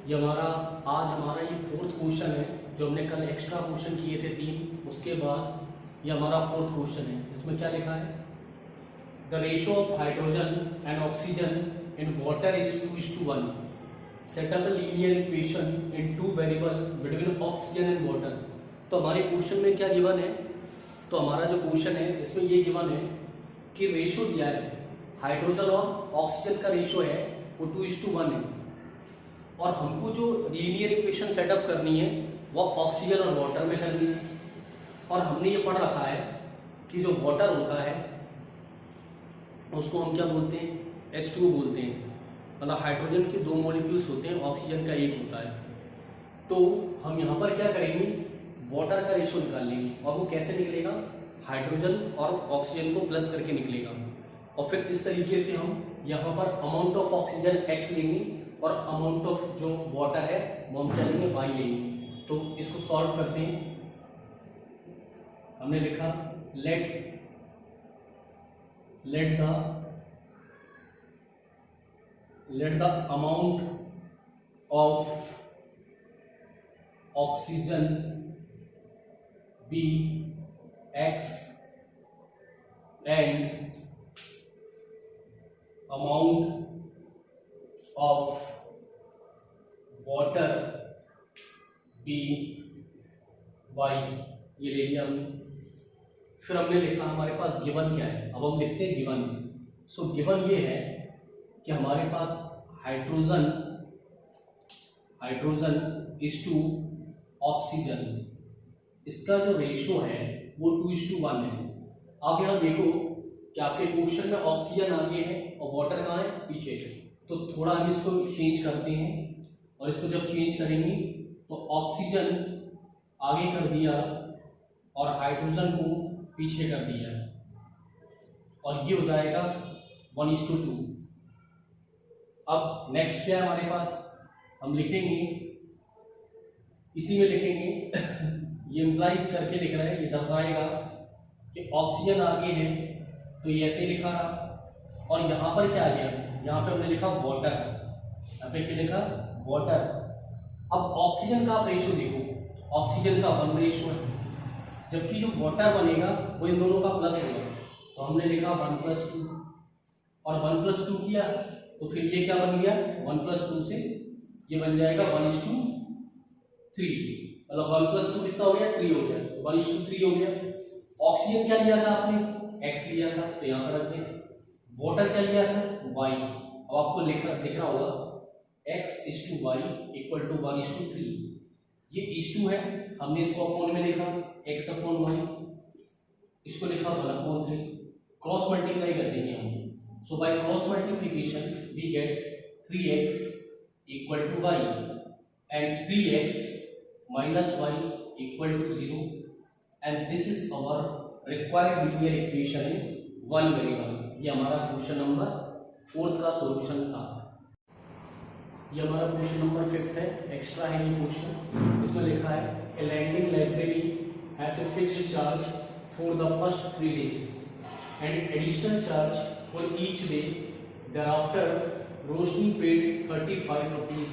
ये आज हमारा ये फोर्थ क्वेश्चन है। जो हमने कल एक्स्ट्रा क्वेश्चन किए थे 3, उसके बाद ये हमारा फोर्थ क्वेश्चन है। इसमें क्या लिखा है? The ratio of hydrogen and oxygen in water is 2:1। Set up a linear equation in 2 variable between oxygen and water. तो हमारे क्वेश्चन में क्या गिवन है? तो हमारा जो क्वेश्चन है इसमें ये गिवन है कि रेशियो दिया है, हाइड्रोजन और ऑक्सीजन का रेशियो है वो 2:1 है, और हमको जो लीनियर इक्वेशन सेटअप करनी है वो ऑक्सीजन और वाटर में करनी है। और हमने ये पढ़ रखा है कि जो वाटर होता है उसको हम क्या बोलते हैं? H2O बोलते हैं। मतलब हाइड्रोजन के 2 मॉलिक्यूल्स होते हैं, ऑक्सीजन का 1 होता है। तो हम यहाँ पर क्या करेंगे? वाटर का रेशियो निकाल लेंगे, और वो कैसे निकलेगा? हाइड्रोजन और ऑक्सीजन को प्लस करके निकलेगा। और फिर इस तरीके से हम यहाँ पर अमाउंट ऑफ ऑक्सीजन x लेंगे और अमाउंट ऑफ जो वाटर है वो हम क्या लेंगे? y लेंगे। तो इसको सॉल्व करते हैं। हमने लिखा let the amount of oxygen be x and amount of water B y, ये ले लिया हमने। फिर हमने लिखा हमारे पास गिवन क्या है। अब हम लिखते हैं गिवन। सो गिवन ये है कि हमारे पास हाइड्रोजन इज टू ऑक्सीजन, इसका जो रेशियो है वो 2:1 है। आप यहाँ देखो कि आपके क्वेश्चन में ऑक्सीजन आगे है और वाटर कहाँ है? पीछे। तो थोड़ा हम इसको चेंज करते हैं, और इसको जब चेंज करेंगे तो ऑक्सीजन आगे कर दिया और हाइड्रोजन को पीछे कर दिया, और ये हो जाएगा 1:2। अब नेक्स्ट क्या है हमारे पास? हम लिखेंगे, इसी में लिखेंगे ये इम्प्लाइज करके लिख रहा है, ये दर्शाएगा कि ऑक्सीजन आगे है तो ये ऐसे ही लिखा रहा। और यहाँ पर क्या आ गया? यहाँ पे हमने लिखा वाटर, यहाँ पे क्या लिखा? वाटर। अब ऑक्सीजन का आप रेशियो देखो, ऑक्सीजन का 1 रेशियो है, जबकि जो वाटर बनेगा वो इन दोनों का प्लस होगा। तो हमने लिखा 1+2, और 1+2 किया तो फिर ये क्या बन गया? 1+2 से ये बन जाएगा 1:3। मतलब 1+2 कितना हो गया? 3 हो गया, तो 1:3 हो गया। ऑक्सीजन क्या लिया था आपने? x लिया था, तो यहाँ पर रख दें। वाटर क्या लिया था? y। अब आपको दिख रहा होगा x/y = 1:3। ये इशू है, हमने इसको अपॉन में लिखा x/y, इसको लिखा 1/3। क्रॉस मल्टीप्लाई कर देंगे हम। So by cross multiplication we get 3x = y and 3x - y = 0, and this is our required linear equation in 1 variable. ये हमारा क्वेश्चन नंबर 4 का सॉल्यूशन था। ये हमारा क्वेश्चन नंबर 5 है, एक्स्ट्रा है ये क्वेश्चन। इसमें लिखा है a lending library has a fixed charge for the first 3 days and additional charge for each day. Thereafter Roshni paid 35 rupees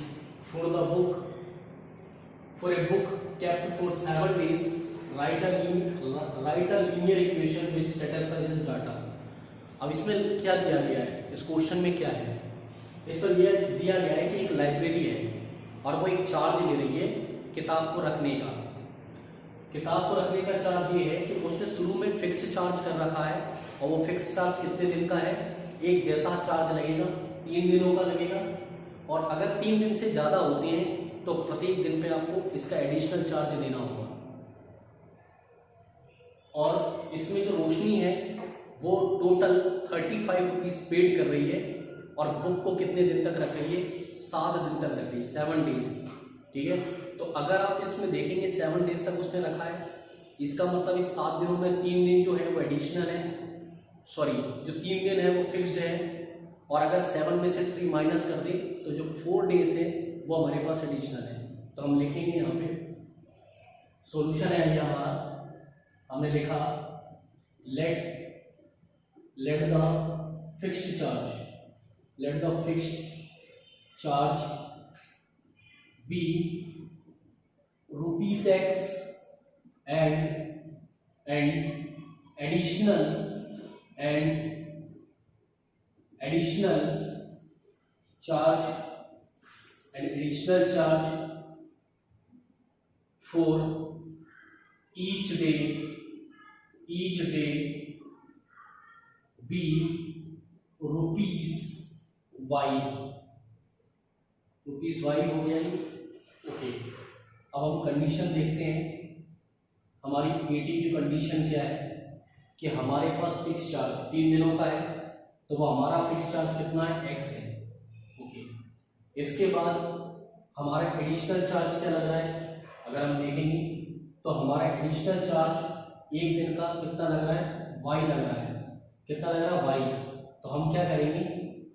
for the book for a book kept for 7 days. Write a linear equation which satisfies this data. अब इसमें क्या दिया गया है? इस question में क्या है? इस पर यह दिया गया है कि एक लाइब्रेरी है और वो एक चार्ज ले रही है किताब को रखने का। किताब को रखने का चार्ज ये है कि उसने शुरू में फिक्स चार्ज कर रखा है, और वो फिक्स चार्ज कितने दिन का है? एक जैसा चार्ज लगेगा, 3 दिनों का लगेगा। और अगर 3 दिन से ज्यादा होते हैं तो प्रत्येक दिन पे आपको इसका एडिशनल चार्ज देना होगा। और इसमें जो रोशनी है वो टोटल 35 रुपीज पेड कर रही है, और बुक को कितने दिन तक रख रही है? 7 दिन तक रख रही है, 7 डेज। ठीक है, तो अगर आप इसमें देखेंगे 7 डेज तक उसने रखा है, इसका मतलब इस 7 दिनों में 3 दिन जो है वो एडिशनल है, सॉरी जो 3 दिन है वो फिक्स्ड है, और अगर 7 में से 3 माइनस कर दे तो जो 4 डेज है वो हमारे पास एडिशनल है। तो हम लिखेंगे यहाँ पे सॉल्यूशन है ये हमारा। हमने लिखा let the fixed charge be ₹X and additional charge for each day be ₹Y हो गया ये। ओके, अब हम कंडीशन देखते हैं। हमारी एटी की कंडीशन क्या है कि हमारे पास फिक्स चार्ज 3 दिनों का है, तो वो हमारा फिक्स चार्ज कितना है, x है। ओके, इसके बाद हमारा एडिशनल चार्ज क्या लग रहा है, अगर हम देखेंगे तो हमारा एडिशनल चार्ज एक दिन का कितना लग रहा है, y लग रहा है। कितना लग रहा है, y। तो हम क्या करेंगे,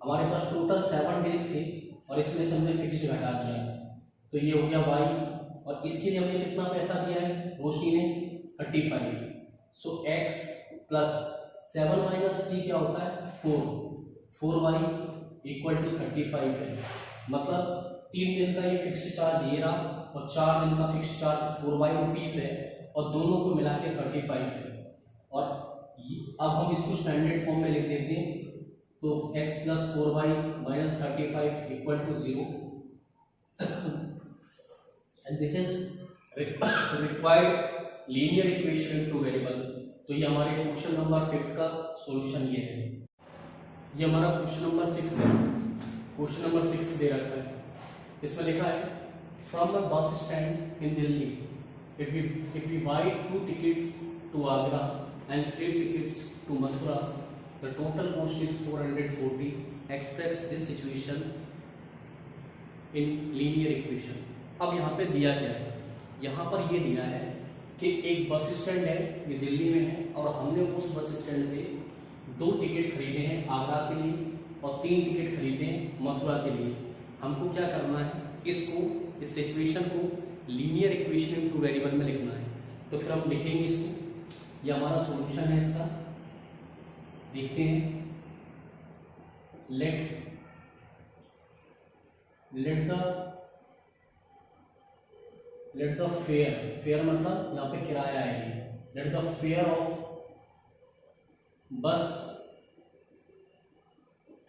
हमारे पास टोटल 7 डेज थे और इसमें से हमने फिक्स घटा दिया, तो ये हो गया y। और इसके लिए हमने कितना पैसा दिया है, रोशनी ने 35। सो x प्लस 7 माइनस 3 क्या होता है, 4y इक्वल टू 35 है। मतलब 3 दिन का ये फिक्स चार्ज ये रहा और 4 दिन का फिक्स चार्ज ₹4 है और दोनों को मिला के 35 है। और अब हम इसको स्टैंडर्ड फॉर्म में लिख देते हैं, तो x plus 4y minus 35 equal to 0 and this is required linear equation in 2 variable। तो ये हमारे क्वेश्चन नंबर 5 का सॉल्यूशन ये है। ये हमारा क्वेश्चन नंबर 6 है। क्वेश्चन नंबर 6 दे रखा है, इसमें लिखा है from the bus stand in Delhi if we buy 2 tickets to Agra and 3 tickets to Mathura, the total cost is 440। express this situation in linear equation। अब यहाँ पे दिया क्या है, यहाँ पर ये दिया है कि एक बस स्टैंड है, ये दिल्ली में है, और हमने उस बस स्टैंड से 2 टिकट खरीदे हैं आगरा के लिए और 3 टिकट खरीदे हैं मथुरा के लिए। हमको क्या करना है, इस सिचुएशन को लीनियर इक्वेशन इन 2 वेरिएबल में लिखना है। तो फिर हम लिखेंगे इसको, ये हमारा सॉल्यूशन है इसका। देखते हैं, लेट द फेयर मतलब यहाँ पे किराया है, let the fare of bus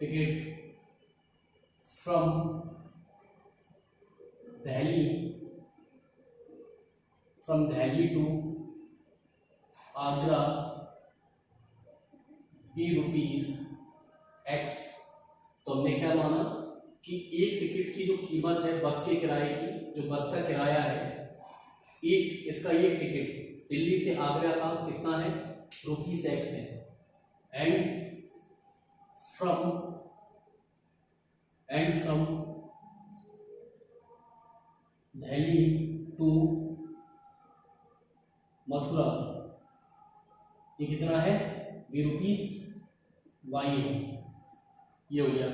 ticket from Delhi to Agra be ₹X। तो हमने क्या माना कि एक टिकट की जो कीमत है बस के किराए की, जो बस का किराया है, इसका एक टिकट दिल्ली से आगरा का कितना है, ₹X है। And from Delhi to Mathura ये कितना है, ₹Y है। ये हो गया।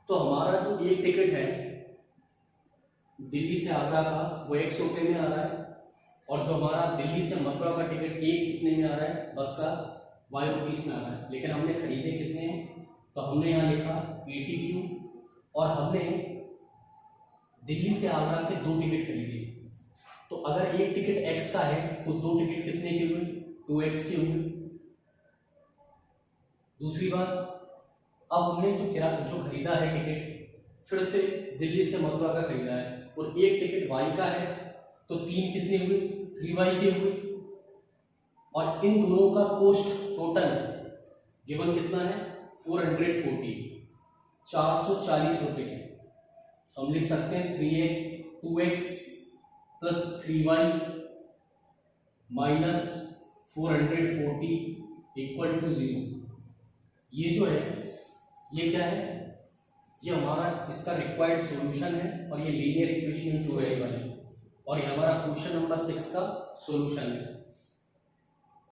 तो हमारा जो एक टिकट है दिल्ली से आगरा का वो ₹100 में आ रहा है, और जो हमारा दिल्ली से मथुरा का टिकट एक कितने में आ रहा है, बस का ₹Y में आ रहा है। लेकिन हमने खरीदे कितने हैं, तो हमने यहाँ लिखा 80Q, और हमने दिल्ली से आगरा के 2 टिकट खरीदे। तो अगर एक टिकट X का है तो 2 टिकट कितने के हुए, 2X के हुए। दूसरी बात, अब हमने जो खरीदा है टिकट फिर से दिल्ली से मथुरा का खरीदा है, और एक टिकट Y का है, तो 3 कितने हुए, 3Y के हुए। और इन दोनों का कॉस्ट टोटल गिवन कितना है, 440 रुपए। तो हम लिख सकते हैं 2X plus 3Y minus 440 equal to 0। ये जो है ये क्या है, ये हमारा इसका रिक्वायर्ड सॉल्यूशन है, और ये लीनियर इक्वेशन इन 2 वेरिएबल है, और ये हमारा क्वेश्चन नंबर 6 का सॉल्यूशन है।